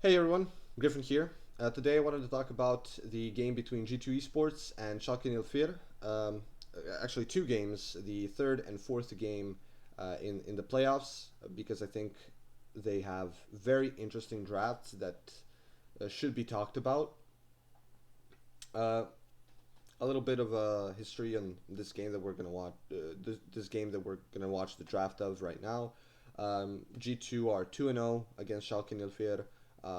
Hey everyone, Griffin here. Today I wanted to talk about the game between G2 Esports and Schalke 04. Actually, two games, the third and fourth game in the playoffs, because I think they have very interesting drafts that should be talked about. Uh, a little bit of a history on this game that we're gonna watch. This game that we're gonna watch the draft of right now. G2 are 2-0 against Schalke 04.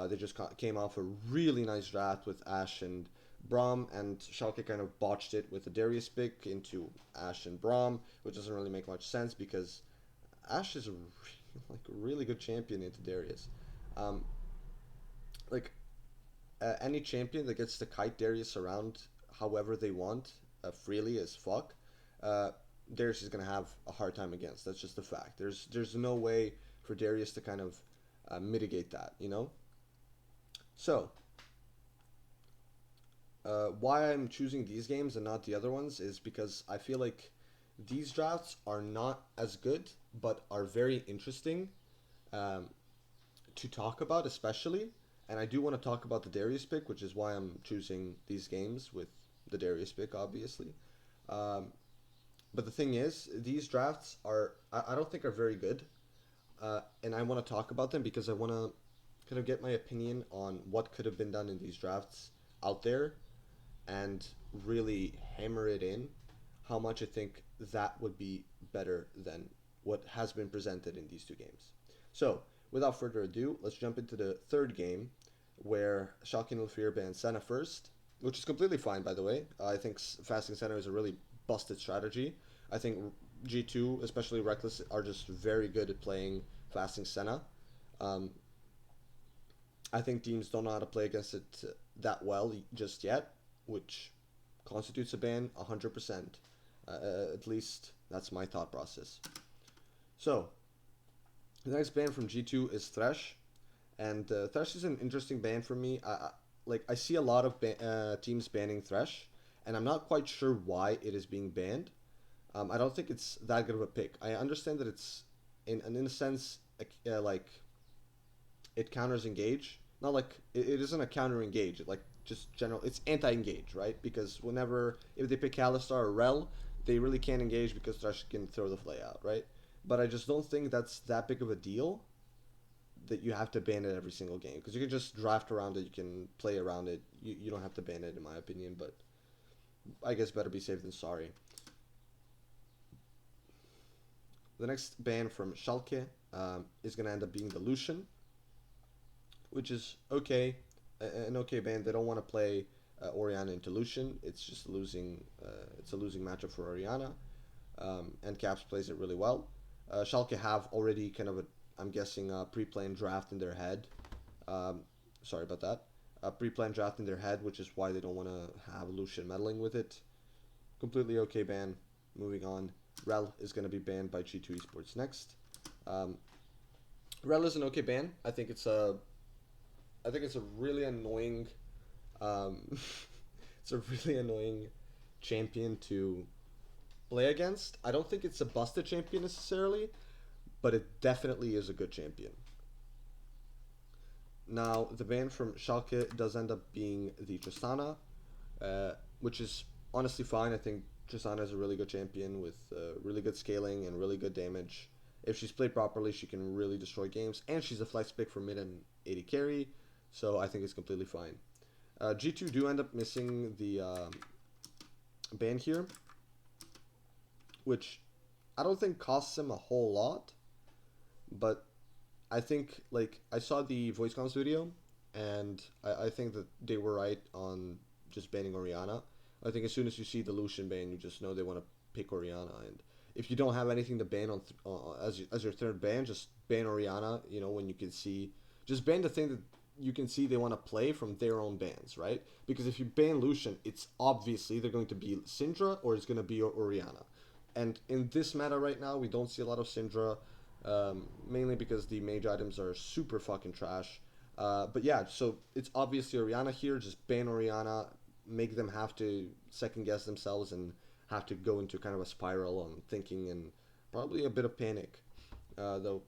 They just came off a really nice draft with Ash and Braum, and Schalke kind of botched it with a Darius pick into Ash and Braum, which doesn't really make much sense because Ash is a really good champion into Darius. Um, like any champion that gets to kite Darius around however they want, freely as fuck, uh, Darius is gonna have a hard time against. That's just a fact. There's no way for Darius to kind of mitigate that, you know. So why I'm choosing these games and not the other ones is because I feel like these drafts are not as good, but are very interesting um, to talk about, especially. And I do want to talk about the Darius pick, which is why I'm choosing these games with the Darius pick, obviously. Um, but the thing is, these drafts are I don't think are very good, and I want to talk about them because I want to kind of get my opinion on what could have been done in these drafts out there and really hammer it in how much I think that would be better than what has been presented in these two games. So, without further ado, let's jump into the third game where Schalke 04 banned Senna first, which is completely fine, by the way. I think fasting Senna is a really busted strategy. I think G2, especially Reckless, are just very good at playing fasting Senna. Um, I think teams don't know how to play against it that well just yet, which constitutes a ban 100%. At least that's my thought process. So, the next ban from G2 is Thresh. And Thresh is an interesting ban for me. I see a lot of teams banning Thresh, and I'm not quite sure why it is being banned. I don't think it's that good of a pick. I understand that it's in a sense like it counters engage. Not like it isn't a counter engage. It like just general. It's anti engage, right? Because whenever if they pick Alistar or Rel, they really can't engage because Thresh can throw the flay out, right? But I just don't think that's that big of a deal that you have to ban it every single game because you can just draft around it. You can play around it. You don't have to ban it, in my opinion. But I guess better be safe than sorry. The next ban from Schalke is going to end up being the Lucian, which is okay, an okay ban. They don't want to play Oriana into Lucian. It's just losing. It's a losing matchup for Oriana, and Caps plays it really well. Schalke have already kind of a, I'm guessing, a pre-planned draft in their head. Um, Sorry about that. A pre-planned draft in their head, which is why they don't want to have Lucian meddling with it. Completely okay ban. Moving on. Rel is going to be banned by G2 Esports next. Um, Rel is an okay ban. I think it's a really annoying. Um, it's a really annoying champion to play against. I don't think it's a busted champion necessarily, but it definitely is a good champion. Now, the ban from Schalke does end up being the Tristana, which is honestly fine. I think Tristana is a really good champion with really good scaling and really good damage. If she's played properly, she can really destroy games, and she's a flex pick for mid and AD carry, so I think it's completely fine. G2 do end up missing the ban here, which I don't think costs him a whole lot, but I think like I saw the voice comms video, and I think that they were right on just banning Oriana. I think as soon as you see the Lucian ban, you just know they want to pick Oriana, and if you don't have anything to ban on as your third ban, just ban Oriana. You know when you can see, just ban the thing that you can see they want to play from their own bans, right? Because if you ban Lucian, it's obviously either going to be Syndra or it's going to be Oriana. And in this meta right now, we don't see a lot of Syndra, mainly because the mage items are super fucking trash. But yeah, so it's obviously Oriana here. Just ban Oriana, make them have to second guess themselves and have to go into kind of a spiral on thinking and probably a bit of panic. Though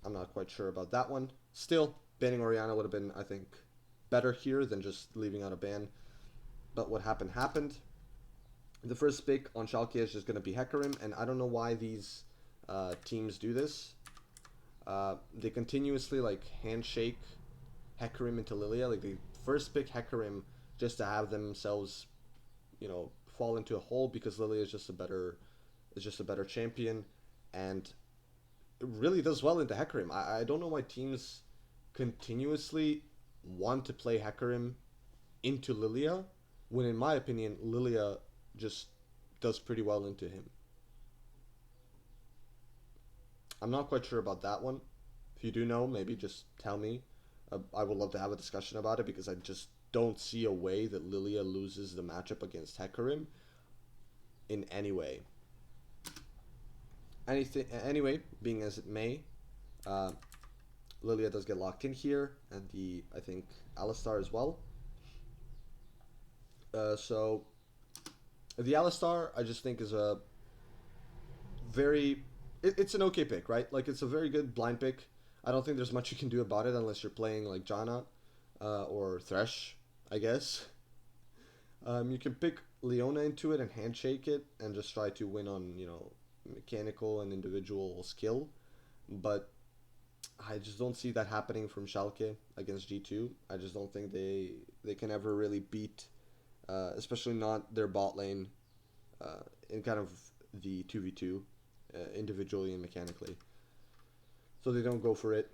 I'm not quite sure about that one. Still, banning Oriana would have been, I think, better here than just leaving out a ban. But what happened happened. The first pick on Schalke is just going to be Hecarim, and I don't know why these teams do this. They continuously like handshake Hecarim into Lilia. Like they first pick Hecarim just to have themselves, fall into a hole because Lilia is just a better champion, and it really does well into Hecarim. I don't know why teams continuously want to play Hecarim into Lilia, when in my opinion Lilia just does pretty well into him. I'm not quite sure about that one. If you do know, maybe just tell me. I would love to have a discussion about it because I just don't see a way that Lilia loses the matchup against Hecarim in any way. Anyway, being as it may, Lilia does get locked in here, and I think Alistar as well. So the Alistar I just think is a very it's an okay pick, right? Like it's a very good blind pick. I don't think there's much you can do about it unless you're playing like Janna or Thresh, I guess. You can pick Leona into it and handshake it and just try to win on mechanical and individual skill, but I just don't see that happening from Schalke against G2. I just don't think they can ever really beat, especially not their bot lane, in kind of the 2v2, individually and mechanically. So they don't go for it.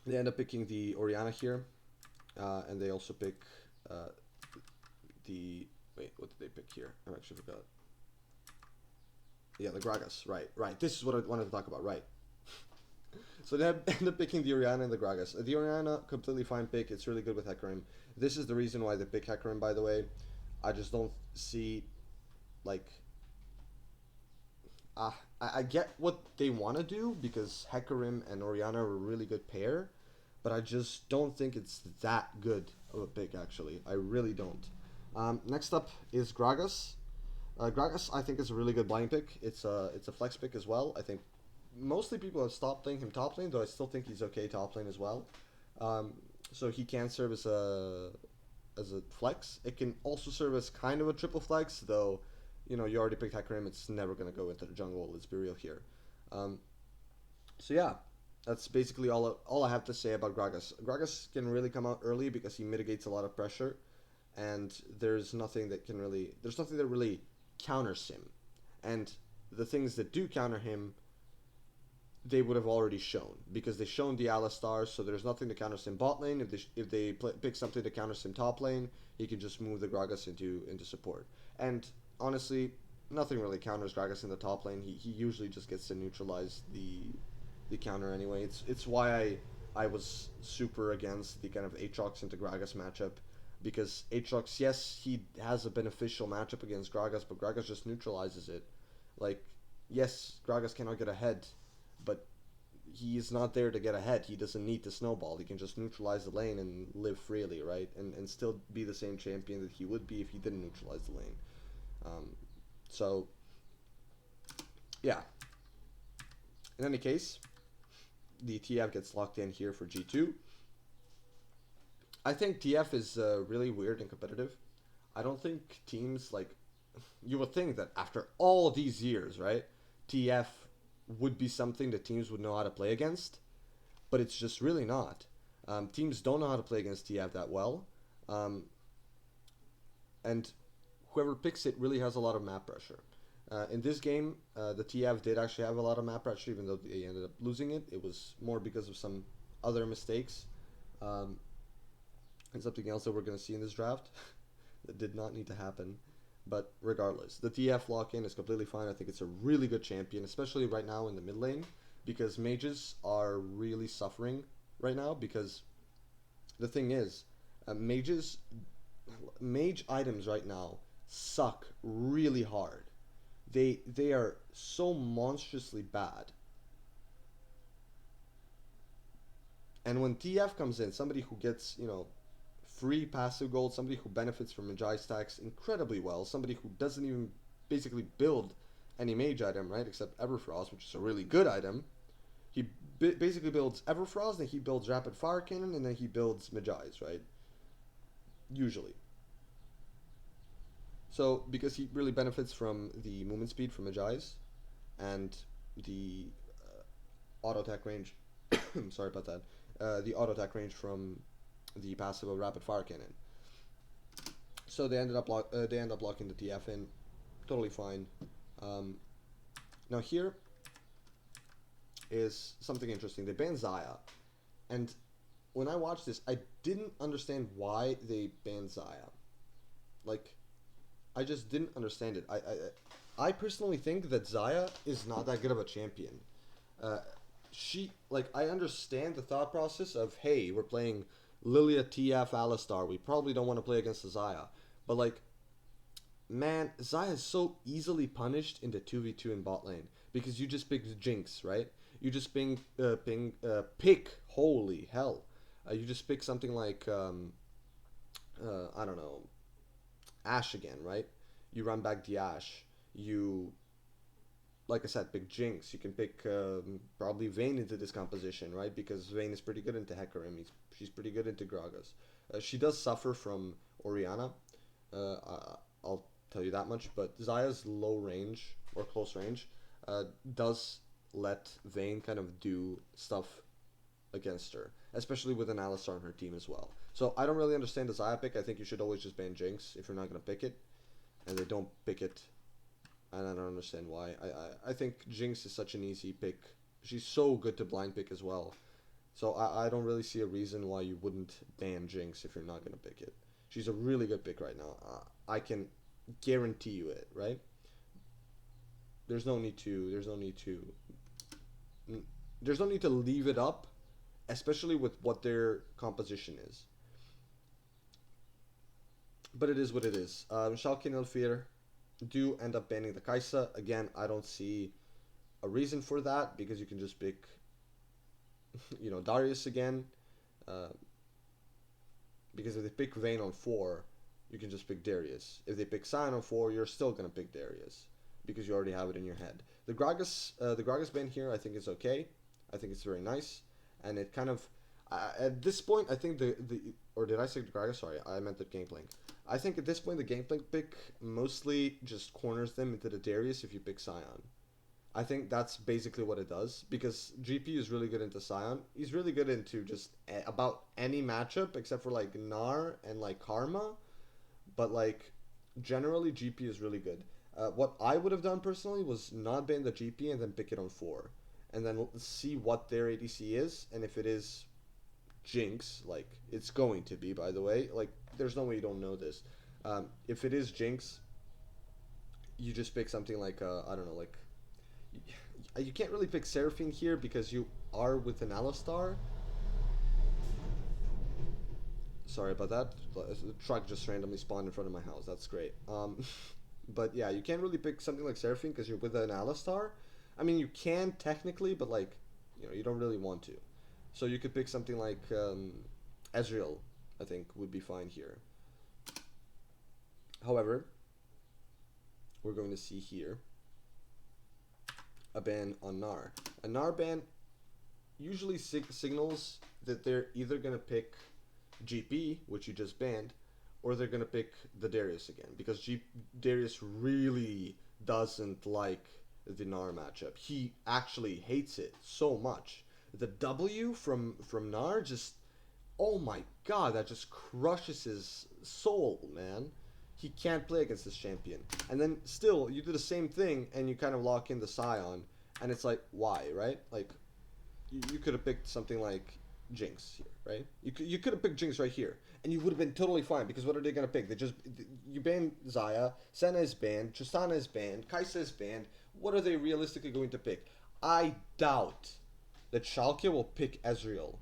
They end up picking the Oriana here, and they also pick wait, what did they pick here? I actually forgot. Yeah, the Gragas. Right. This is what I wanted to talk about. Right. So they end up picking the Oriana and the Gragas. The Oriana, completely fine pick. It's really good with Hecarim. This is the reason why they pick Hecarim, by the way. I just don't see, like... I get what they want to do, because Hecarim and Oriana are a really good pair, but I just don't think it's that good of a pick, actually. I really don't. Next up is Gragas. Gragas, I think, is a really good blind pick. It's a flex pick as well. I think mostly people have stopped playing him top lane, though I still think he's okay top lane as well. So he can serve as a flex. It can also serve as kind of a triple flex, though. You already picked Hecarim. It's never going to go into the jungle. Let's be real here. So yeah, that's basically all I have to say about Gragas. Gragas can really come out early because he mitigates a lot of pressure, and there's nothing that really counters him. And the things that do counter him, they would have already shown, because they've shown the Alistar, so there's nothing to counter him bot lane. If they pick something to counter him top lane, he can just move the Gragas into support. And honestly, nothing really counters Gragas in the top lane. He usually just gets to neutralize the counter anyway. It's why I was super against the kind of Aatrox into Gragas matchup, because Aatrox, yes, he has a beneficial matchup against Gragas, but Gragas just neutralizes it. Like, yes, Gragas cannot get ahead, but he is not there to get ahead. He doesn't need to snowball. He can just neutralize the lane and live freely, right? And still be the same champion that he would be if he didn't neutralize the lane. So, yeah. In any case, the TF gets locked in here for G2. I think TF is really weird and competitive. I don't think teams, like... You would think that after all these years, right, TF would be something that teams would know how to play against, but it's just really not. Teams don't know how to play against TF that well, and whoever picks it really has a lot of map pressure. In this game, the TF did actually have a lot of map pressure, even though they ended up losing it. It was more because of some other mistakes, and something else that we're going to see in this draft that did not need to happen. But regardless, the TF lock-in is completely fine. I think it's a really good champion, especially right now in the mid lane, because mages are really suffering right now, because the thing is, mage items right now suck really hard. They are so monstrously bad. And when TF comes in, somebody who gets, free passive gold, somebody who benefits from Magi stacks incredibly well, somebody who doesn't even basically build any mage item, right, except Everfrost, which is a really good item, He basically builds Everfrost, then he builds Rapid Fire Cannon, and then he builds Magi's, right? Usually. So, because he really benefits from the movement speed from Magi's and the auto attack range. Sorry about that. The auto attack range from the passive of Rapid Fire Cannon. So they end up locking the TF in, totally fine. Now here is something interesting. They banned Xayah, and when I watched this, I didn't understand why they banned Xayah. Like, I just didn't understand it. I personally think that Xayah is not that good of a champion. I understand the thought process of, hey, we're playing Lilia, TF, Alistar. We probably don't want to play against the Xayah. But, like, man, Xayah is so easily punished in the 2v2 in bot lane. Because you just pick Jinx, right? You just pick, holy hell. You just pick something like, I don't know, Ashe again, right? You run back the Ashe. You, like I said, pick Jinx. You can pick probably Vayne into this composition, right? Because Vayne is pretty good into Hecarim. She's pretty good into Gragas. She does suffer from Orianna. I'll tell you that much. But Xayah's low range, or close range, does let Vayne kind of do stuff against her. Especially with an Alistar on her team as well. So I don't really understand the Xayah pick. I think you should always just ban Jinx if you're not going to pick it. And they don't pick it. And I don't understand why. I think Jinx is such an easy pick. She's so good to blind pick as well. So I don't really see a reason why you wouldn't ban Jinx if you're not going to pick it. She's a really good pick right now. I can guarantee you it, right? There's no need to leave it up, especially with what their composition is. But it is what it is. Schalke and Elfir do end up banning the Kai'Sa. Again, I don't see a reason for that, because you can just pick, Darius again. Because if they pick Vayne on 4, you can just pick Darius. If they pick Sion on 4, you're still going to pick Darius, because you already have it in your head. The Gragas ban here, I think is okay. I think it's very nice. And it kind of, at this point, I think or did I say the Gragas? Sorry, I meant the Gangplank. I think at this point the Gangplank pick mostly just corners them into the Darius if you pick Sion. I think that's basically what it does, because GP is really good into Sion. He's really good into just about any matchup except for like Gnar and like Karma. But like generally GP is really good. What I would have done personally was not ban the GP and then pick it on 4. And then see what their ADC is, and if it is Jinx, like it's going to be, by the way, like there's no way you don't know this. If it is Jinx, you just pick something like I don't know, like you can't really pick Seraphine here because you are with an Alistar. Sorry about that. The truck just randomly spawned in front of my house. That's great. But yeah, you can't really pick something like Seraphine because you're with an Alistar. I mean, you can technically, but like, you don't really want to. So you could pick something like Ezreal, I think, would be fine here. However, we're going to see here a ban on Gnar. A Gnar ban usually signals that they're either going to pick GP, which you just banned, or they're going to pick the Darius again, because Darius really doesn't like the Gnar matchup. He actually hates it so much. The W from Gnar just, oh my god, that just crushes his soul, man. He can't play against this champion. And then still, you do the same thing and you kind of lock in the Sion, and it's like, why, right? Like, you could have picked something like Jinx here, right? You could have picked Jinx right here, and you would have been totally fine, because what are they going to pick? You ban Xayah, Senna is banned, Tristana is banned, Kai'Sa is banned. What are they realistically going to pick? I doubt that Schalke will pick Ezreal.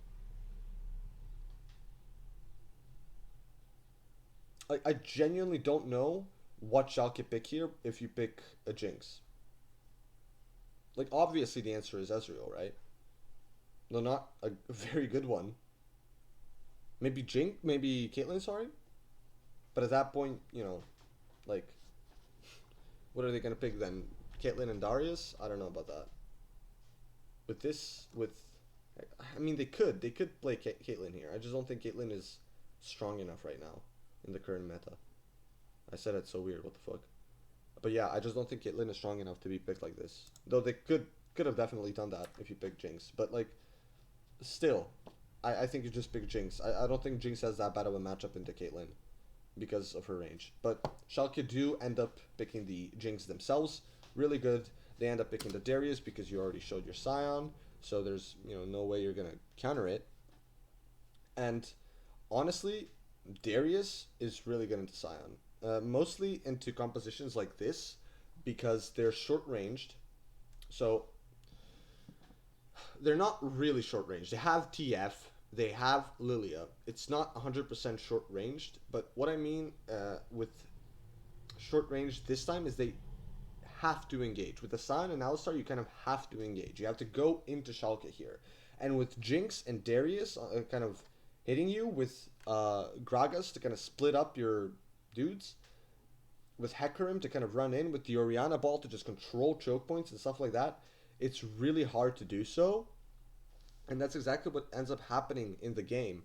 I genuinely don't know what Schalke pick here if you pick a Jinx. Like, obviously the answer is Ezreal, right? No, not a very good one. Maybe Jinx, maybe Caitlyn, sorry? But at that point, like, what are they going to pick then? Caitlyn and Darius? I don't know about that. with this, with, I mean, they could play Caitlyn here. I just don't think Caitlyn is strong enough right now in the current meta. I said it's so weird. What the fuck? But yeah, I just don't think Caitlyn is strong enough to be picked like this. Though they could have definitely done that if you picked Jinx. But like, still, I think you just pick Jinx. I don't think Jinx has that bad of a matchup into Caitlyn because of her range. But Schalke do end up picking the Jinx themselves. Really good. They end up picking the Darius because you already showed your Scion. So there's, no way you're going to counter it. And honestly, Darius is really good into Scion. Mostly into compositions like this because they're short ranged. So they're not really short ranged. They have TF, they have Lilia. It's not 100% short ranged, but what I mean with short range this time is they have to engage. With the Scion and Alistar, you kind of have to engage. You have to go into Schalke here. And with Jinx and Darius kind of hitting you, with Gragas to kind of split up your dudes, with Hecarim to kind of run in, with the Orianna ball to just control choke points and stuff like that, it's really hard to do so. And that's exactly what ends up happening in the game.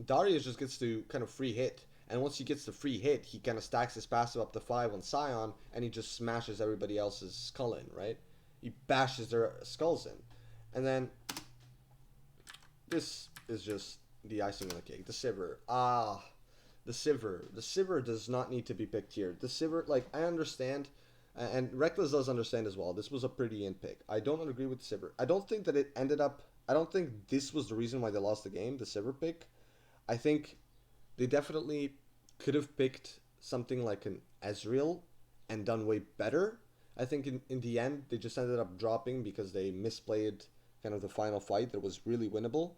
Darius just gets to kind of free hit. And once he gets the free hit, he kind of stacks his passive up to 5 on Scion, and he just smashes everybody else's skull in, right? He bashes their skulls in. And then this is just the icing on the cake. The Sivir. The Sivir. The Sivir does not need to be picked here. The Sivir, like, I understand, and Reckless does understand as well. This was a pretty in pick. I don't agree with the Sivir. I don't think that it ended up... I don't think this was the reason why they lost the game, the Sivir pick. I think they definitely could have picked something like an Ezreal and done way better. I think in the end, they just ended up dropping because they misplayed kind of the final fight that was really winnable.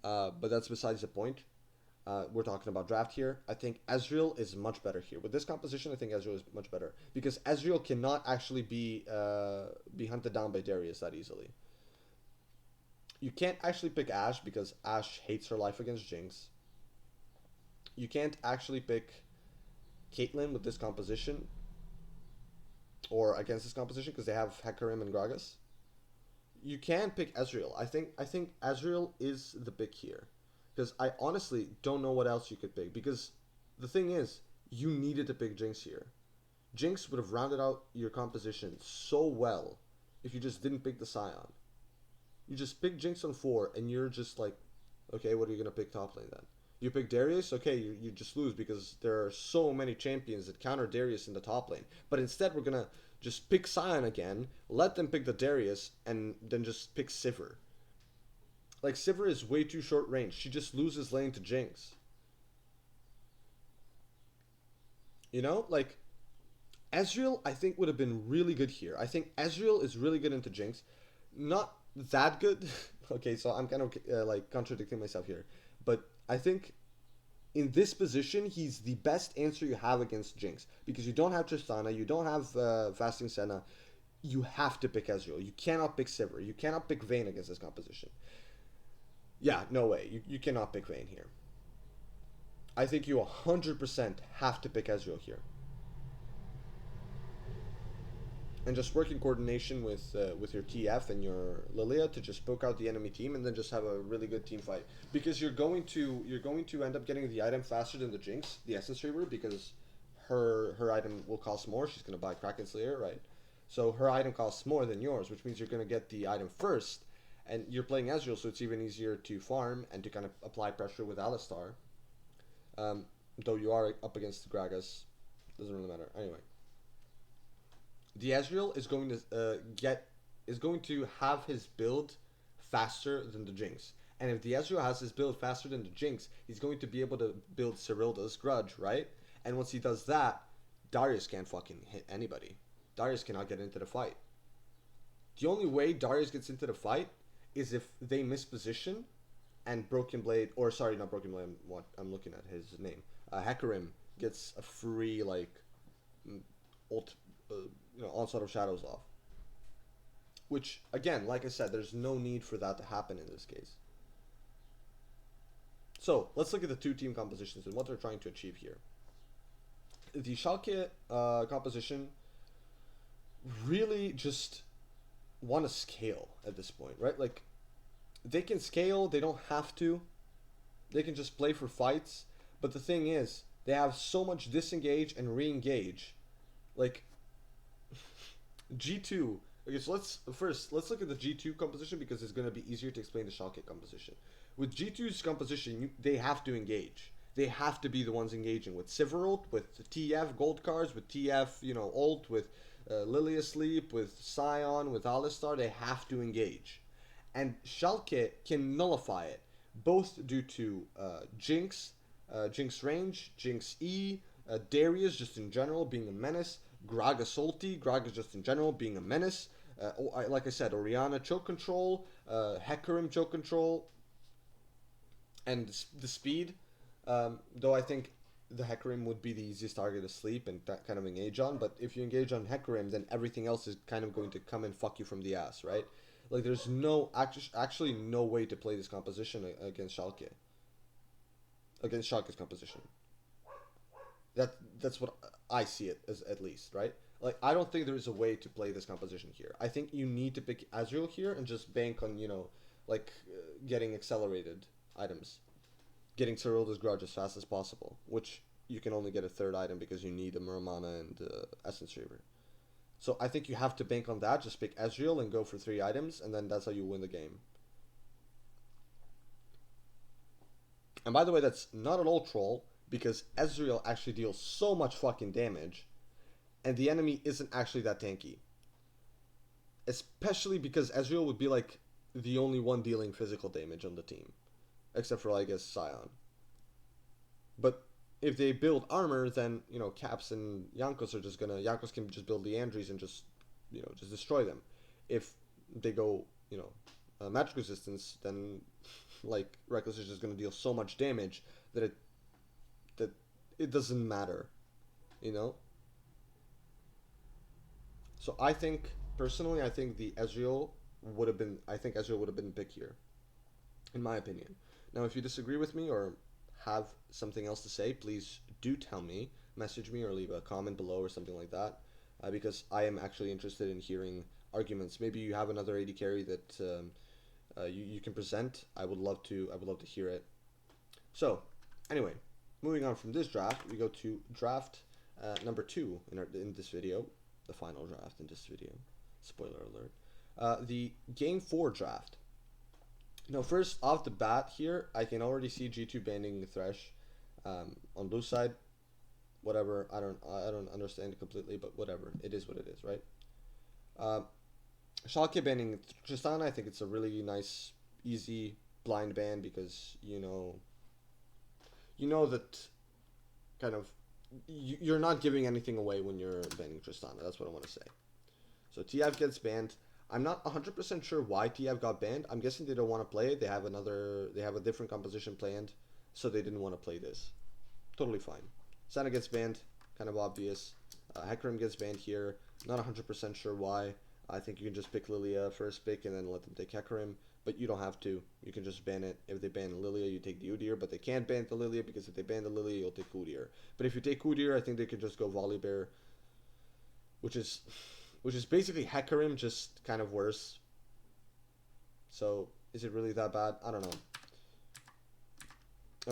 But that's besides the point. We're talking about draft here. I think Ezreal is much better here. With this composition, I think Ezreal is much better. Because Ezreal cannot actually be hunted down by Darius that easily. You can't actually pick Ashe because Ashe hates her life against Jinx. You can't actually pick Caitlyn with this composition. Or against this composition because they have Hecarim and Gragas. You can pick Ezreal. I think Ezreal is the pick here. Because I honestly don't know what else you could pick. Because the thing is, you needed to pick Jinx here. Jinx would have rounded out your composition so well if you just didn't pick the Scion. You just pick Jinx on 4 and you're just like, okay, what are you going to pick top lane then? You pick Darius, okay, you just lose because there are so many champions that counter Darius in the top lane. But instead we're going to just pick Scion again, let them pick the Darius, and then just pick Sivir. Like, Sivir is way too short range. She just loses lane to Jinx. Like, Ezreal, I think, would have been really good here. I think Ezreal is really good into Jinx. Not that good. Okay, so I'm kind of, like, contradicting myself here. But I think in this position, he's the best answer you have against Jinx. Because you don't have Tristana, you don't have Fasting Senna. You have to pick Ezreal. You cannot pick Sivir. You cannot pick Vayne against this composition. Yeah, no way. You cannot pick Vayne here. I think you 100% have to pick Ezreal here. And just work in coordination with your TF and your Lilia to just poke out the enemy team and then just have a really good team fight. Because you're going to end up getting the item faster than the Jinx, the Essence Reaver, because her item will cost more. She's going to buy Kraken Slayer, right? So her item costs more than yours, which means you're going to get the item first. And you're playing Ezreal, so it's even easier to farm and to kind of apply pressure with Alistar. Though you are up against Gragas. Doesn't really matter. Anyway. The Ezreal is going to have his build faster than the Jinx. And if the Ezreal has his build faster than the Jinx, he's going to be able to build Cyrilda's Grudge, right? And once he does that, Darius can't fucking hit anybody. Darius cannot get into the fight. The only way Darius gets into the fight is if they miss position and Broken Blade, or sorry, not Broken Blade, I'm looking at his name. Hecarim gets a free, like, Onslaught of Shadows off. Which, again, like I said, there's no need for that to happen in this case. So, let's look at the two team compositions and what they're trying to achieve here. The Schalke composition really just want to scale at this point, right? Like, they can scale, they don't have to. They can just play for fights. But the thing is, they have so much disengage and re-engage. Like, G2. Okay, so let's look at the G2 composition because it's going to be easier to explain the Schalke composition. With G2's composition, they have to engage. They have to be the ones engaging with Siverult, with TF gold cards, with TF, ult, with Lily Asleep, with Scion, with Alistar. They have to engage. And Schalke can nullify it, both due to Jinx, Jinx range, Jinx E, Darius just in general being a menace, Gragas ulti, Gragas just in general being a menace, like I said, Orianna choke control, Hecarim choke control, and the speed. Though I think the Hecarim would be the easiest target to sleep and that kind of engage on, but if you engage on Hecarim, then everything else is kind of going to come and fuck you from the ass, right? Like, there's actually no way to play this composition against Schalke. Against Schalke's composition. That's what I see it as, at least, right? Like, I don't think there's a way to play this composition here. I think you need to pick Azrael here and just bank on, getting accelerated items. Getting Cyrilda's Grudge as fast as possible, which you can only get a third item because you need a Muramana and Essence Reaver. So I think you have to bank on that, just pick Ezreal and go for 3 items, and then that's how you win the game. And by the way, that's not at all troll, because Ezreal actually deals so much fucking damage, and the enemy isn't actually that tanky. Especially because Ezreal would be like the only one dealing physical damage on the team. Except for, I guess, Scion. But if they build armor, then, Caps and Jankos are just gonna... Jankos can just build Leandries and just destroy them. If they go, magic resistance, then, like, Reckless is just gonna deal so much damage that it doesn't matter, So I think, personally, I think Ezreal would have been picked here, in my opinion. Now, if you disagree with me or have something else to say, please do tell me, message me, or leave a comment below or something like that, because I am actually interested in hearing arguments. Maybe you have another AD carry that you can present. I would love to hear it. So, anyway, moving on from this draft, we go to draft number 2 in this video, the final draft in this video. Spoiler alert. The Game 4 draft. Now, first off the bat here, I can already see G2 banning Thresh on blue side. Whatever, I don't understand it completely, but whatever, it is what it is, right? Schalke banning Tristana, I think it's a really nice, easy blind ban because you know that kind of you're not giving anything away when you're banning Tristana. That's what I want to say. So TF gets banned. I'm not 100% sure why TF got banned. I'm guessing they don't want to play it. They have a different composition planned, so they didn't want to play this. Totally fine. Sana gets banned, kind of obvious. Hecarim gets banned here. Not 100% sure why. I think you can just pick Lilia first pick and then let them take Hecarim, but you don't have to. You can just ban it. If they ban Lilia, you take the Udyr, but they can't ban the Lilia because if they ban the Lilia, you'll take Udyr. But if you take Udyr, I think they could just go Volibear, which is basically Hecarim, just kind of worse. So, is it really that bad? I don't know.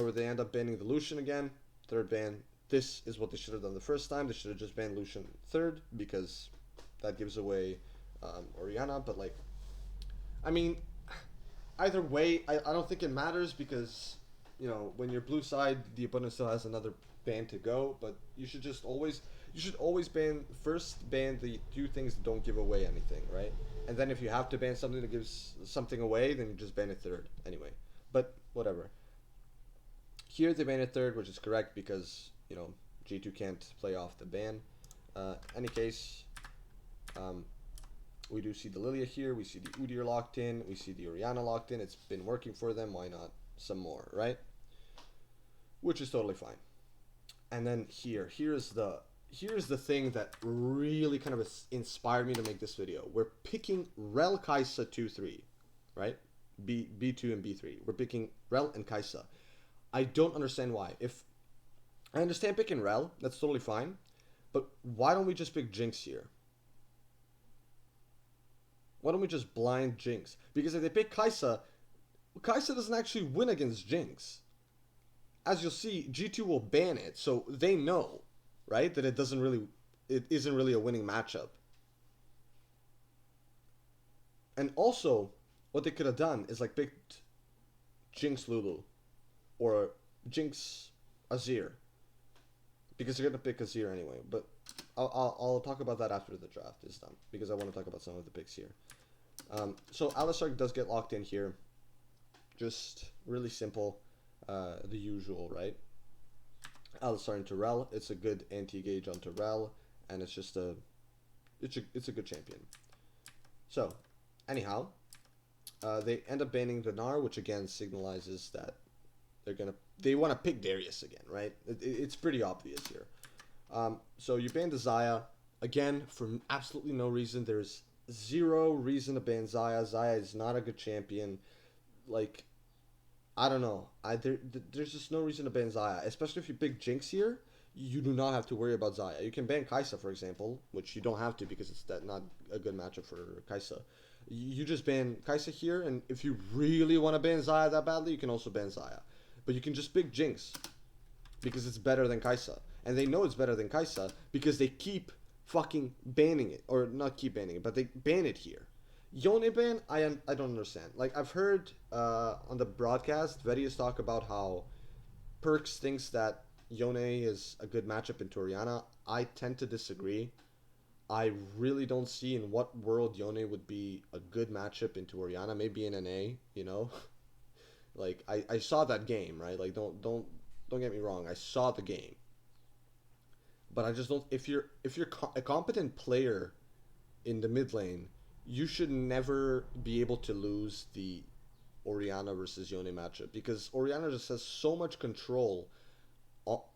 Or they end up banning the Lucian again. Third ban. This is what they should have done the first time. They should have just banned Lucian third, because that gives away Orianna. But, like, I mean, either way, I don't think it matters because, when you're blue side, the opponent still has another ban to go. But you should just always... You should always ban the 2 things that don't give away anything, right? And then if you have to ban something that gives something away, then you just ban it third anyway. But whatever. Here they ban it third, which is correct because, G2 can't play off the ban. Any case, we do see the Lilia here. We see the Udyr locked in. We see the Orianna locked in. It's been working for them. Why not some more, right? Which is totally fine. And then here's the thing that really kind of inspired me to make this video. We're picking Rel, Kai'Sa 2-3, right? B2 and B3. We're picking Rel and Kai'Sa. I don't understand why. If I understand picking Rel, that's totally fine. But why don't we just pick Jinx here? Why don't we just blind Jinx? Because if they pick Kai'Sa, Kai'Sa doesn't actually win against Jinx. As you'll see, G2 will ban it, so they know, right, that it isn't really a winning matchup. And also, what they could have done is like picked Jinx Lulu or Jinx Azir, because they're gonna pick Azir anyway. But I'll talk about that after the draft is done, because I want to talk about some of the picks here. So Alistar does get locked in here. Just really simple, the usual, right? Alistar into Rel. It's a good anti-gauge onto Rel, and it's just it's a good champion. So, anyhow, they end up banning the Gnar, which again signalizes that they want to pick Darius again, right? It's pretty obvious here. So you ban the Xayah again for absolutely no reason. There's zero reason to ban Xayah. Xayah is not a good champion. Like, I don't know. There's just no reason to ban Xayah, especially if you pick Jinx here. You do not have to worry about Xayah. You can ban Kai'Sa, for example, which you don't have to because it's not a good matchup for Kai'Sa. You just ban Kai'Sa here, and if you really want to ban Xayah that badly, you can also ban Xayah. But you can just pick Jinx because it's better than Kai'Sa. And they know it's better than Kai'Sa because they keep fucking banning it. Or not keep banning it, but they ban it here. Yone ban, I don't understand. Like, I've heard on the broadcast, Vedius talk about how Perks thinks that Yone is a good matchup into Orianna. I tend to disagree. I really don't see in what world Yone would be a good matchup into Orianna. Maybe in NA, you know? Like, I saw that game, right? Like, don't get me wrong. I saw the game. But I just don't... If you're a competent player in the mid lane, you should never be able to lose the Orianna versus Yone matchup, because Orianna just has so much control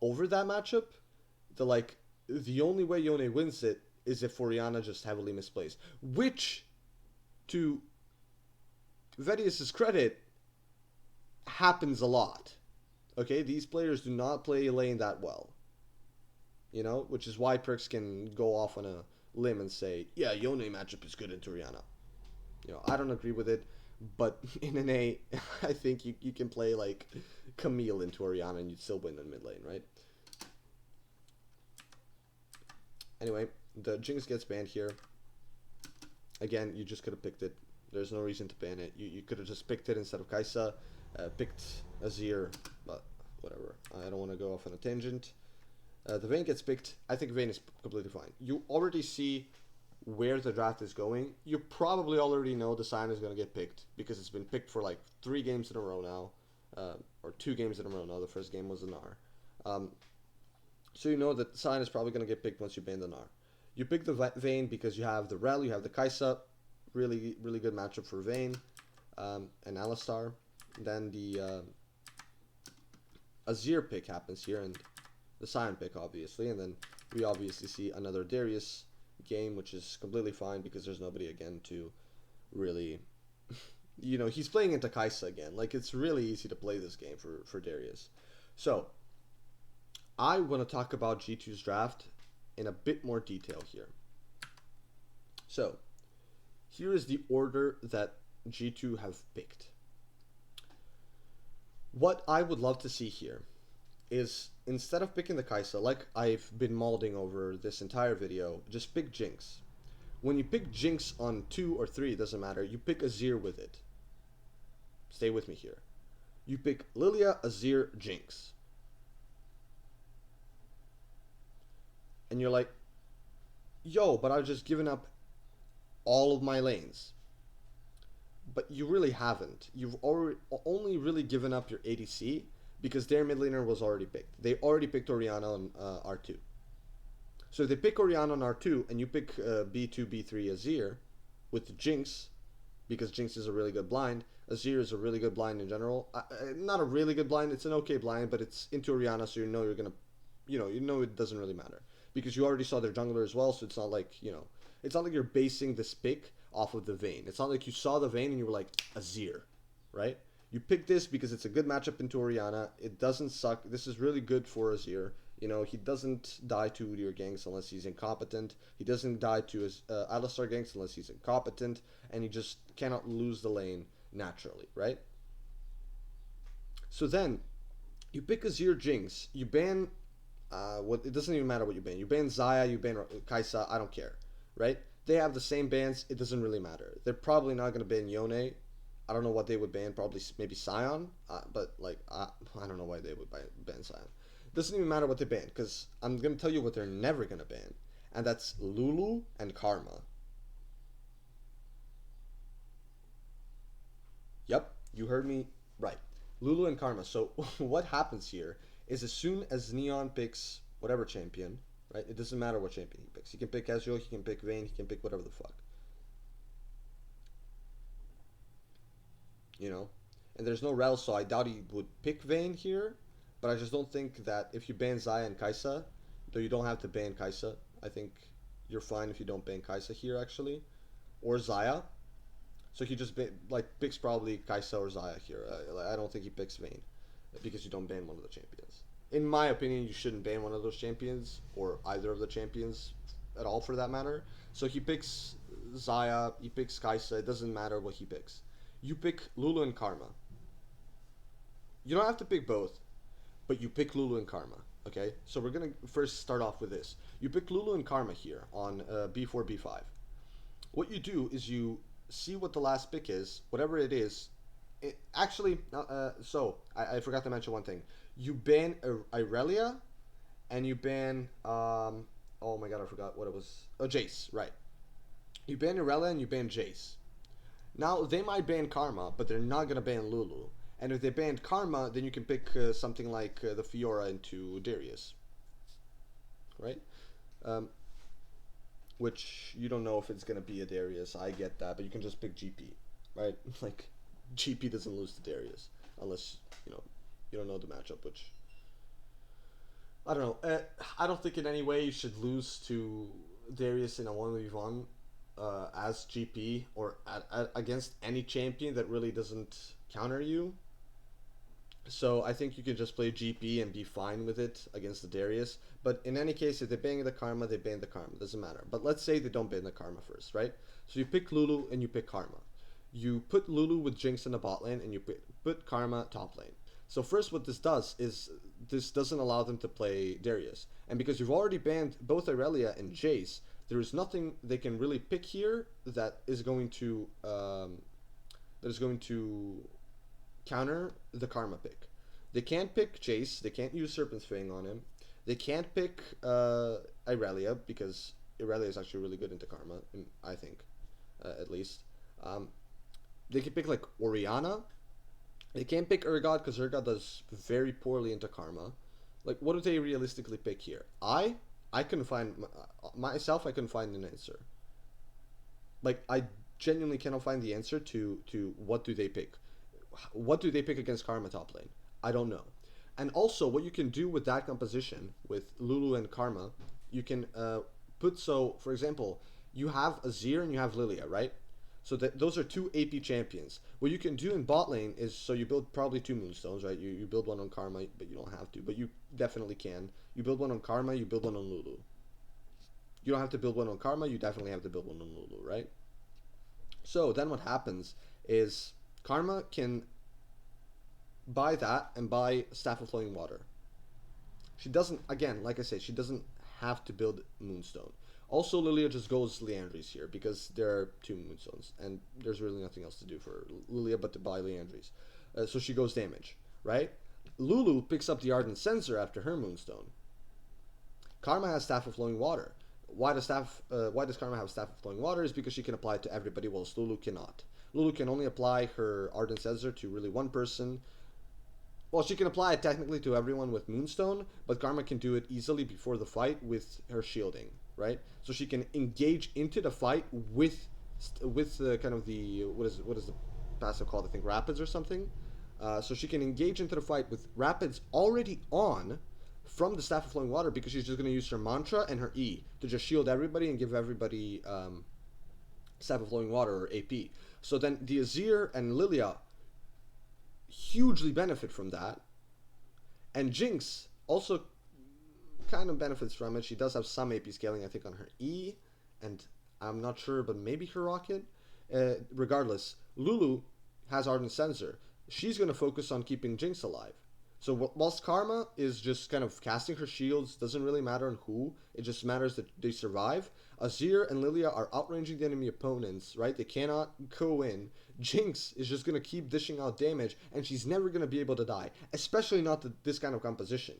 over that matchup that, like, the only way Yone wins it is if Orianna just heavily misplays, which, to Vedius's credit, happens a lot. Okay, these players do not play lane that well, you know, which is why Perks can go off on a limb and say, yeah, Yone matchup is good into Orianna. You know, I don't agree with it, but in an A, I think you can play like Camille into Orianna and you'd still win in mid lane, right? Anyway, the Jinx gets banned here. Again, you just could have picked it. There's no reason to ban it. You could have just picked it instead of Kai'Sa, picked Azir, but whatever. I don't want to go off on a tangent. The Vayne gets picked. I think Vayne is completely fine. You already see where the draft is going. You probably already know the Sion is going to get picked because it's been picked for like 3 games in a row now, or 2 games in a row now. The first game was the Gnar. So you know that Sion is probably going to get picked once you ban the Gnar. You pick the Vayne because you have the Rel, you have the Kai'Sa, really good matchup for Vayne, and Alistar. Then the Azir pick happens here, and the Sion pick, obviously, and then we obviously see another Darius game, which is completely fine because there's nobody again to really, you know, he's playing into Kai'Sa again. Like, it's really easy to play this game for Darius. So, I want to talk about G2's draft in a bit more detail here. So, here is the order that G2 have picked. What I would love to see here is, instead of picking the Kai'Sa, like I've been molding over this entire video, just pick Jinx. When you pick Jinx on 2 or 3, it doesn't matter, you pick Azir with it. Stay with me here. You pick Lilia, Azir, Jinx. And you're like, yo, but I've just given up all of my lanes. But you really haven't. You've only really given up your ADC because their mid laner was already picked. They already picked Orianna on R2. So if they pick Orianna on R2 and you pick B2, B3 Azir with Jinx, because Jinx is a really good blind, Azir is a really good blind in general. Not a really good blind, it's an okay blind, but it's into Orianna, so you know you're going to, you know it doesn't really matter. Because you already saw their jungler as well, so it's not like, it's not like you're basing this pick off of the Vayne. It's not like you saw the Vayne and you were like, Azir, right? You picked this because it's a good matchup into Orianna. It doesn't suck. This is really good for Azir. You know, he doesn't die to your ganks unless he's incompetent. He doesn't die to his Alistar ganks unless he's incompetent, and he just cannot lose the lane naturally, right? So then you pick a Zir Jinx, you ban what it doesn't even matter what you ban. You ban Xayah, you ban Kaisa, I don't care, right? They have the same bans, it doesn't really matter. They're probably not going to ban Yone. I don't know what they would ban, probably maybe Sion, but like I don't know why they would ban Sion. Doesn't even matter what they ban, because I'm going to tell you what they're never going to ban, and that's Lulu and Karma. Yep, you heard me right. Lulu and Karma. So what happens here is as soon as Neon picks whatever champion, right? It doesn't matter what champion he picks. He can pick Ezreal, he can pick Vayne, he can pick whatever the fuck. You know? And there's no Rel, so I doubt he would pick Vayne here. But I just don't think that if you ban Xayah and Kaisa, though you don't have to ban Kaisa, I think you're fine if you don't ban Kaisa here actually. Or Xayah. So he just like picks probably Kaisa or Xayah here. I don't think he picks Vayne because you don't ban one of the champions. In my opinion, you shouldn't ban one of those champions or either of the champions at all for that matter. So he picks Xayah, he picks Kaisa. It doesn't matter what he picks. You pick Lulu and Karma. You don't have to pick both, but you pick Lulu and Karma. Okay, so we're gonna first start off with this. You pick Lulu and Karma here on B4, B5. What you do is you see what the last pick is, whatever it is. I forgot to mention one thing. You ban Irelia, and you ban oh my god, I forgot what it was. Oh, Jace, right? You ban Irelia and you ban Jace. Now they might ban Karma, but they're not gonna ban Lulu. And if they banned Karma, then you can pick something like the Fiora into Darius, right? Which you don't know if it's gonna be a Darius. I get that, but you can just pick GP, right? Like GP doesn't lose to Darius unless you don't know the matchup. Which I don't know. I don't think in any way you should lose to Darius in a 1v1 as GP or against any champion that really doesn't counter you. So I think you can just play GP and be fine with it against the Darius. But in any case, if they ban the Karma, they ban the Karma. Doesn't matter. But let's say they don't ban the Karma first, right? So you pick Lulu and you pick Karma. You put Lulu with Jinx in the bot lane and you put Karma top lane. So first what this does is this doesn't allow them to play Darius. And because you've already banned both Irelia and Jace, there is nothing they can really pick here that is going to counter the Karma pick. They can't pick Jace. They can't use Serpent's Fang on him. They can't pick Irelia because Irelia is actually really good into Karma, I think, at least. They can pick like Orianna. They can't pick Urgot because Urgot does very poorly into Karma. Like, what do they realistically pick here? I couldn't find myself. I couldn't find an answer. Like, I genuinely cannot find the answer to what do they pick. What do they pick against Karma top lane? I don't know. And also, what you can do with that composition, with Lulu and Karma, you can for example, you have Azir and you have Lilia, right? So those are two AP champions. What you can do in bot lane is, so you build probably two Moonstones, right? You build one on Karma, but you don't have to, but you definitely can. You build one on Karma, you build one on Lulu. You don't have to build one on Karma, you definitely have to build one on Lulu, right? So then what happens is Karma can buy that and buy Staff of Flowing Water. She doesn't, again, like I say, she doesn't have to build Moonstone. Also, Lilia just goes Liandry's here because there are two Moonstones and there's really nothing else to do for Lilia but to buy Liandry's. So she goes damage, right? Lulu picks up the Ardent Sensor after her Moonstone. Karma has Staff of Flowing Water. Why does Karma have Staff of Flowing Water? Is because she can apply it to everybody, whilst Lulu cannot. Lulu can only apply her Ardent Sensor to really one person. Well, she can apply it technically to everyone with Moonstone, but Karma can do it easily before the fight with her shielding, right? So she can engage into the fight with the kind of the what is the passive called? I think Rapids or something. So she can engage into the fight with Rapids already on from the Staff of Flowing Water because she's just going to use her Mantra and her E to just shield everybody and give everybody Staff of Flowing Water or AP. So then the Azir and Lilia hugely benefit from that, and Jinx also kind of benefits from it. She does have some AP scaling, I think, on her E, and I'm not sure, but maybe her rocket. Regardless, Lulu has Ardent Sensor. She's going to focus on keeping Jinx alive. So whilst Karma is just kind of casting her shields, doesn't really matter on who, it just matters that they survive. Azir and Lilia are outranging the enemy opponents, right? They cannot go in. Jinx is just going to keep dishing out damage, and she's never going to be able to die, especially not this kind of composition.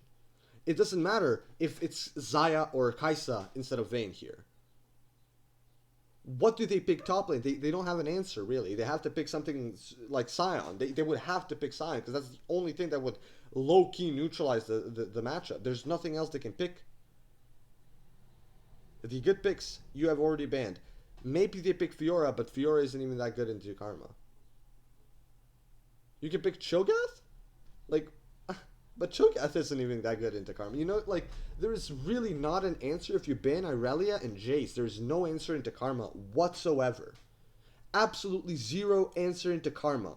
It doesn't matter if it's Xayah or Kai'Sa instead of Vayne here. What do they pick top lane? They don't have an answer, really. They have to pick something like Sion. They would have to pick Sion, because that's the only thing that would low-key neutralize the matchup. There's nothing else they can pick. The good picks, you have already banned. Maybe they pick Fiora, but Fiora isn't even that good into Karma. You can pick Cho'Gath? Like, but Cho'Gath isn't even that good into Karma. You know, like, there is really not an answer if you ban Irelia and Jace. There's no answer into Karma whatsoever. Absolutely zero answer into Karma.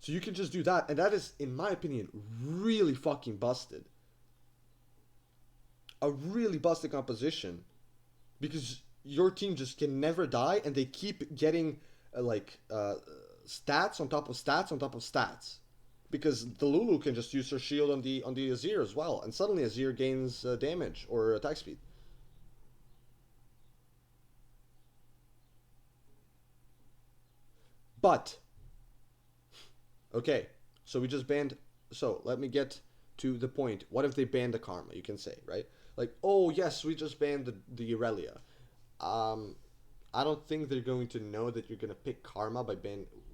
So you can just do that, and that is, in my opinion, really fucking busted. A really busted composition. Because your team just can never die, and they keep getting, stats on top of stats on top of stats. Because the Lulu can just use her shield on the Azir as well, and suddenly Azir gains damage or attack speed. But, okay, so we just banned, so let me get to the point. What if they banned the Karma, you can say, right? Like, oh yes, we just banned the Irelia. I don't think they're going to know that you're going to pick Karma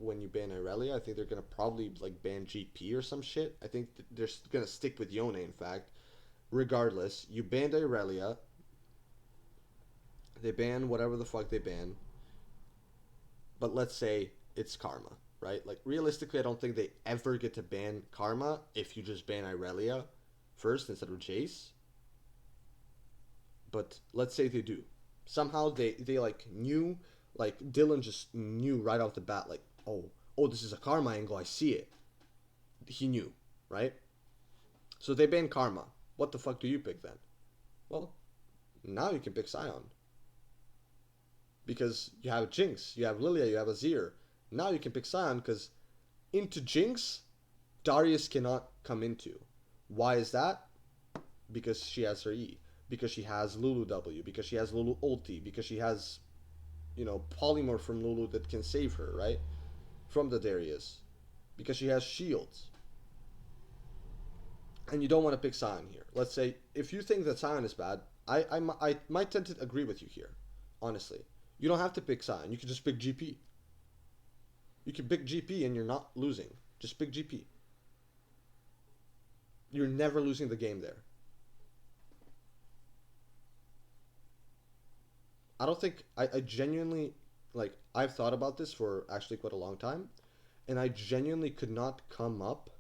when you ban Irelia. I think they're going to probably like ban GP or some shit. I think they're going to stick with Yone, in fact. Regardless, you banned Irelia. They ban whatever the fuck they ban. But let's say it's Karma, right? Like, realistically, I don't think they ever get to ban Karma if you just ban Irelia first instead of Jace. But let's say they do. Somehow they like knew, like Dylan just knew right off the bat, like, oh, this is a Karma angle, I see it. He knew, right? So they ban Karma. What the fuck do you pick then? Well, now you can pick Sion. Because you have Jinx, you have Lilia, you have Azir. Now you can pick Sion, because into Jinx, Darius cannot come into. Why is that? Because she has her E. Because she has Lulu W, because she has Lulu ulti, because she has, polymorph from Lulu that can save her, right? From the Darius. Because she has shields. And you don't want to pick Sion here. Let's say, if you think that Sion is bad, I might tend to agree with you here, honestly. You don't have to pick Sion, you can just pick GP. You can pick GP and you're not losing. Just pick GP. You're never losing the game there. I don't think, I genuinely, like, I've thought about this for actually quite a long time, and I genuinely could not come up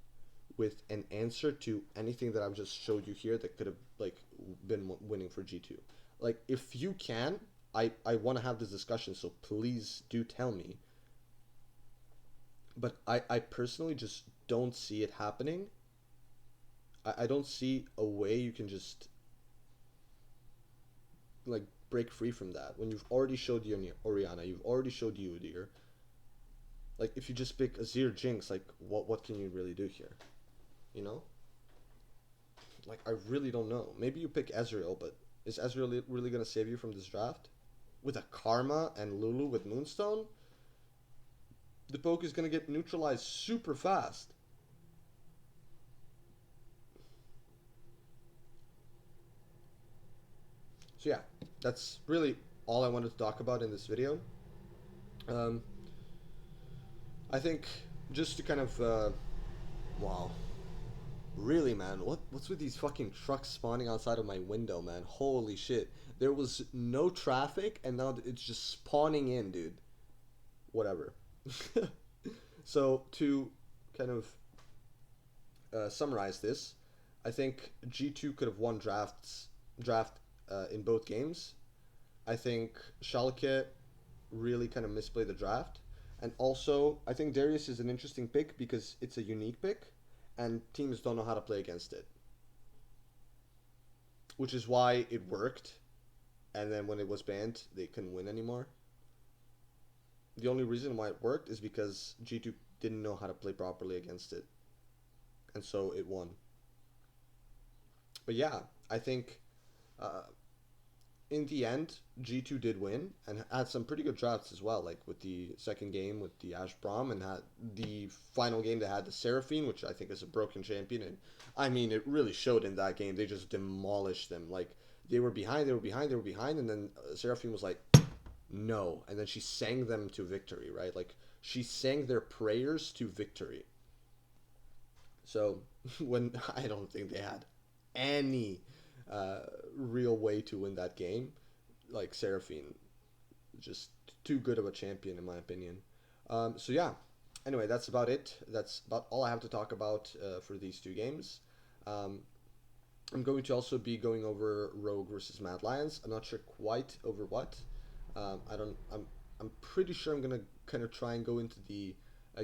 with an answer to anything that I've just showed you here that could have, like, been winning for G2. Like, if you can, I want to have this discussion, so please do tell me. But I personally just don't see it happening. I don't see a way you can just, like, break free from that when you've already showed Orianna, you've already showed Udyr. Like, if you just pick Azir Jinx, like, what can you really do here? You know? Like, I really don't know. Maybe you pick Ezreal, but is Ezreal really going to save you from this draft? With a Karma and Lulu with Moonstone? The poke is going to get neutralized super fast. So yeah, that's really all I wanted to talk about in this video. I think just to kind of, wow. Really, man, what's with these fucking trucks spawning outside of my window, man? Holy shit. There was no traffic, and now it's just spawning in, dude. Whatever. So, to kind of summarize this, I think G2 could have won draft in both games. I think Schalke really kind of misplayed the draft. And also, I think Darius is an interesting pick because it's a unique pick, and teams don't know how to play against it. which is why it worked. And then when it was banned, they couldn't win anymore. The only reason why it worked is because G2 didn't know how to play properly against it, and so it won. But yeah, I think uh, in the end, G2 did win and had some pretty good drafts as well. Like with the second game with the Ash Braum, and had the final game they had the Seraphine, which I think is a broken champion. And I mean, it really showed in that game. They just demolished them. Like they were behind, they were behind, they were behind, and then Seraphine was like, no, and then she sang them to victory. Right, like she sang their prayers to victory. So when I don't think they had any uh, real way to win that game, like Seraphine, just too good of a champion in my opinion. So yeah. Anyway, that's about it. That's about all I have to talk about for these two games. Um, I'm going to also be going over Rogue versus Mad Lions. I'm not sure quite over what. I don't. I'm pretty sure I'm gonna kind of try and go into the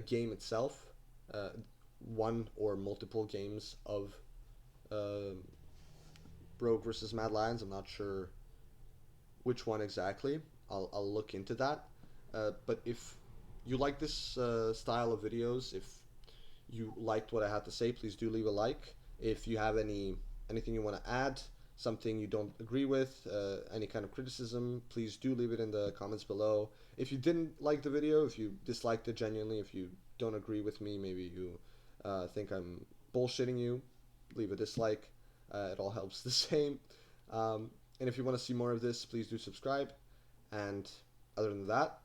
game itself, uh, one or multiple games of um Rogue versus Mad Lions. I'm not sure which one exactly. I'll look into that. But if you like this style of videos, if you liked what I had to say, please do leave a like. If you have anything you want to add, something you don't agree with, any kind of criticism, please do leave it in the comments below. If you didn't like the video, if you disliked it genuinely, if you don't agree with me, maybe you think I'm bullshitting you, leave a dislike. It all helps the same. And if you want to see more of this, please do subscribe. And other than that,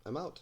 I'm out.